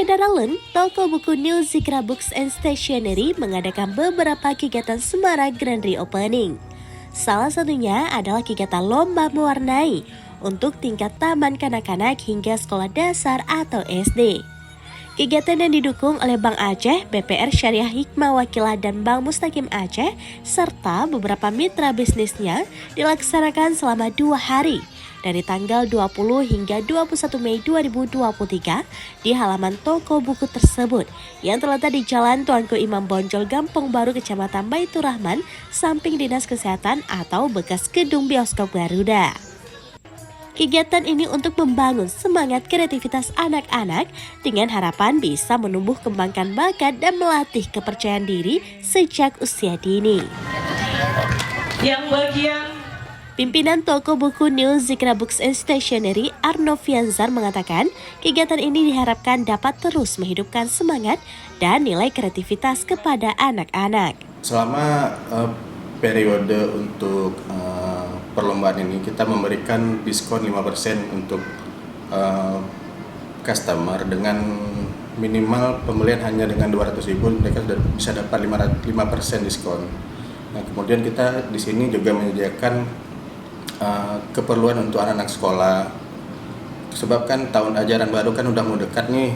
Daralen, toko buku New Zikra Books and Stationery mengadakan beberapa kegiatan Semara Grand Reopening. Salah satunya adalah kegiatan lomba mewarnai untuk tingkat taman kanak-kanak hingga sekolah dasar atau SD. Kegiatan yang didukung oleh Bank Aceh, BPR Syariah Hikmah Wakilah dan Bank Mustaqim Aceh, serta beberapa mitra bisnisnya dilaksanakan selama 2 hari, dari tanggal 20 hingga 21 Mei 2023 di halaman toko buku tersebut yang terletak di Jalan Tuanku Imam Bonjol, Gampong Baru, Kecamatan Baitur Rahman, samping Dinas Kesehatan atau bekas gedung bioskop Garuda. Kegiatan ini untuk membangun semangat kreativitas anak-anak dengan harapan bisa menumbuh kembangkan bakat dan melatih kepercayaan diri sejak usia dini. Pimpinan toko buku New Zikra Books and Stationery, Arno Fianzar, mengatakan kegiatan ini diharapkan dapat terus menghidupkan semangat dan nilai kreativitas kepada anak-anak. Selama periode untuk perlombaan ini kita memberikan diskon 5% untuk customer dengan minimal pembelian hanya dengan 200.000 mereka sudah bisa dapat 5% diskon. Nah, kemudian kita di sini juga menyediakan keperluan untuk anak-anak sekolah. Sebab kan tahun ajaran baru kan udah mau dekat nih.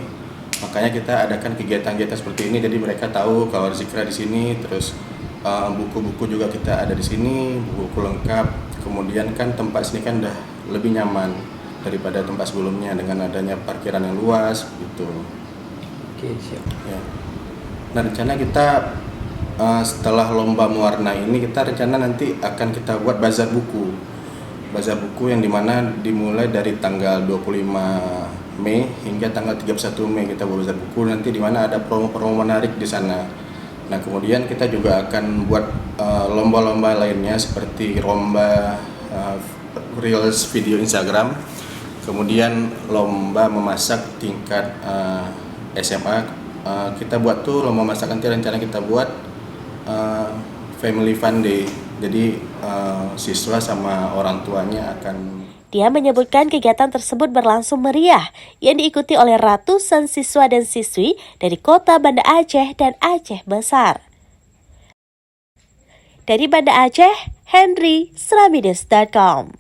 Makanya kita adakan kegiatan-kegiatan seperti ini jadi mereka tahu kalau Zikra di sini, terus buku-buku juga kita ada di sini, buku lengkap. Kemudian kan tempat sini kan udah lebih nyaman daripada tempat sebelumnya dengan adanya parkiran yang luas gitu. Oke, siap. Ya. Nah, rencana kita setelah lomba mewarnai ini kita rencana nanti akan kita buat bazar buku. Bazar buku yang dimana dimulai dari tanggal 25 Mei hingga tanggal 31 Mei kita buat bazar buku, nanti dimana ada promo-promo menarik di sana. Nah, kemudian kita juga akan buat lomba-lomba lainnya seperti lomba Reels video Instagram, kemudian lomba memasak tingkat SMA. Kita buat tuh lomba masak, nanti rencana kita buat Family Fun Day. Jadi siswa sama orang tuanya akan. Dia menyebutkan kegiatan tersebut berlangsung meriah yang diikuti oleh ratusan siswa dan siswi dari kota Banda Aceh dan Aceh Besar. Dari Banda Aceh, Henry, Slamides.com.